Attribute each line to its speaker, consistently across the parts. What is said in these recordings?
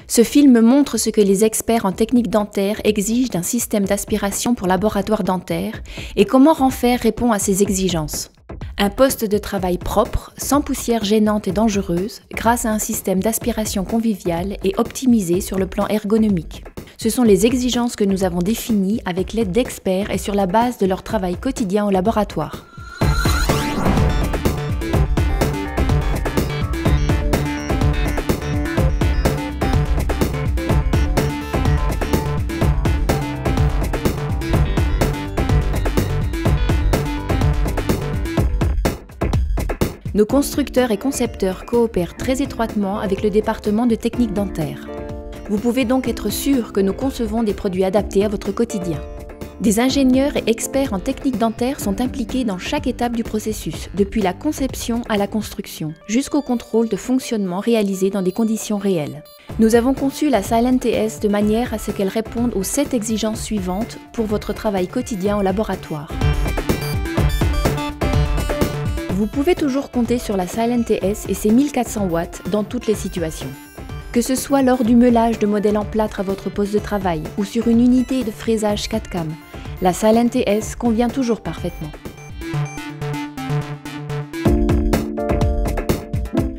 Speaker 1: Ce film montre ce que les experts en technique dentaire exigent d'un système d'aspiration pour laboratoire dentaire et comment Ranfair répond à ces exigences. Un poste de travail propre, sans poussière gênante et dangereuse, grâce à un système d'aspiration convivial et optimisé sur le plan ergonomique. Ce sont les exigences que nous avons définies avec l'aide d'experts et sur la base de leur travail quotidien au laboratoire. Nos constructeurs et concepteurs coopèrent très étroitement avec le département de technique dentaire. Vous pouvez donc être sûr que nous concevons des produits adaptés à votre quotidien. Des ingénieurs et experts en technique dentaire sont impliqués dans chaque étape du processus, depuis la conception à la construction, jusqu'au contrôle de fonctionnement réalisé dans des conditions réelles. Nous avons conçu la SilentTS de manière à ce qu'elle réponde aux 7 exigences suivantes pour votre travail quotidien au laboratoire. Vous pouvez toujours compter sur la SilentTS et ses 1400 watts dans toutes les situations. Que ce soit lors du meulage de modèles en plâtre à votre poste de travail ou sur une unité de fraisage 4cam, la SilentTS convient toujours parfaitement.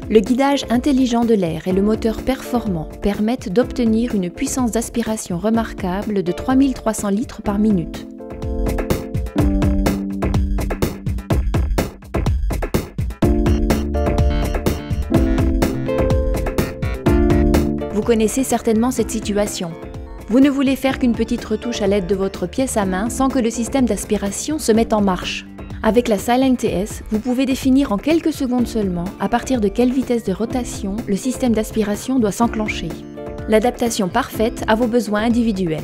Speaker 1: Le guidage intelligent de l'air et le moteur performant permettent d'obtenir une puissance d'aspiration remarquable de 3300 litres par minute. Vous connaissez certainement cette situation. Vous ne voulez faire qu'une petite retouche à l'aide de votre pièce à main sans que le système d'aspiration se mette en marche. Avec la SilentTS, vous pouvez définir en quelques secondes seulement à partir de quelle vitesse de rotation le système d'aspiration doit s'enclencher. L'adaptation parfaite à vos besoins individuels.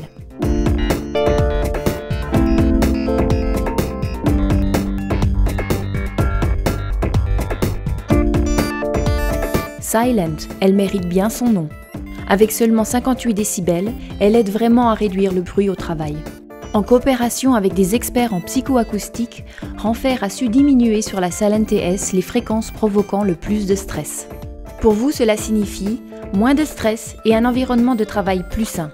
Speaker 1: Silent, elle mérite bien son nom. Avec seulement 58 décibels, elle aide vraiment à réduire le bruit au travail. En coopération avec des experts en psychoacoustique, Ranfair a su diminuer sur la SilentTS les fréquences provoquant le plus de stress. Pour vous, cela signifie moins de stress et un environnement de travail plus sain.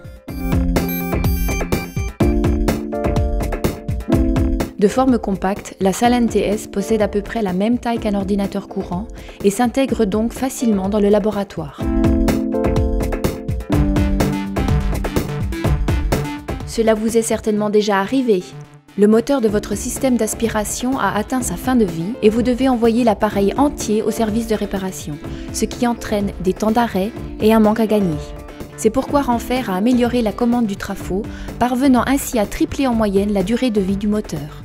Speaker 1: De forme compacte, la SilentTS possède à peu près la même taille qu'un ordinateur courant et s'intègre donc facilement dans le laboratoire. Cela vous est certainement déjà arrivé. Le moteur de votre système d'aspiration a atteint sa fin de vie et vous devez envoyer l'appareil entier au service de réparation, ce qui entraîne des temps d'arrêt et un manque à gagner. C'est pourquoi Ranfair a amélioré la commande du trafo, parvenant ainsi à tripler en moyenne la durée de vie du moteur.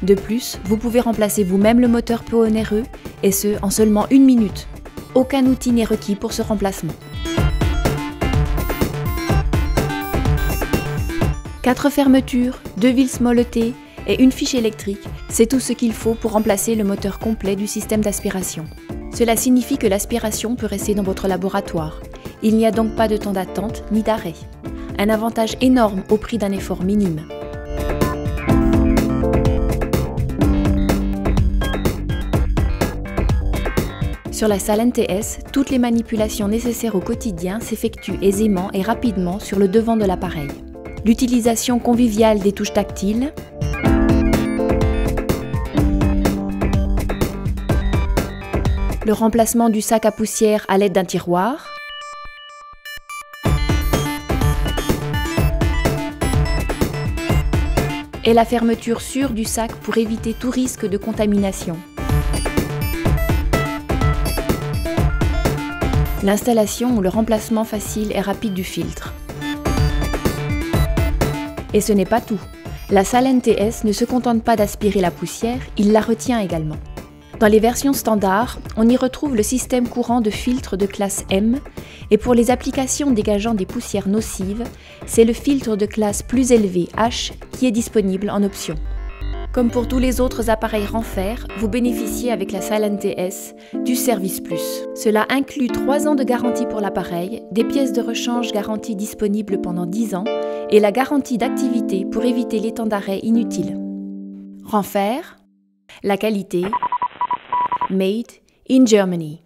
Speaker 1: De plus, vous pouvez remplacer vous-même le moteur peu onéreux, et ce en seulement 1 minute. Aucun outil n'est requis pour ce remplacement. 4 fermetures, 2 vis smolletées et une fiche électrique, c'est tout ce qu'il faut pour remplacer le moteur complet du système d'aspiration. Cela signifie que l'aspiration peut rester dans votre laboratoire. Il n'y a donc pas de temps d'attente ni d'arrêt. Un avantage énorme au prix d'un effort minime. Sur la SilentTS, toutes les manipulations nécessaires au quotidien s'effectuent aisément et rapidement sur le devant de l'appareil. L'utilisation conviviale des touches tactiles, le remplacement du sac à poussière à l'aide d'un tiroir, et la fermeture sûre du sac pour éviter tout risque de contamination. L'installation ou le remplacement facile et rapide du filtre. Et ce n'est pas tout. La SilentTS ne se contente pas d'aspirer la poussière, il la retient également. Dans les versions standards, on y retrouve le système courant de filtre de classe M, et pour les applications dégageant des poussières nocives, c'est le filtre de classe plus élevée H qui est disponible en option. Comme pour tous les autres appareils Ranfair, vous bénéficiez avec la SilentTS du Service Plus. Cela inclut 3 ans de garantie pour l'appareil, des pièces de rechange garanties disponibles pendant 10 ans et la garantie d'activité pour éviter les temps d'arrêt inutiles. Ranfair, la qualité, made in Germany.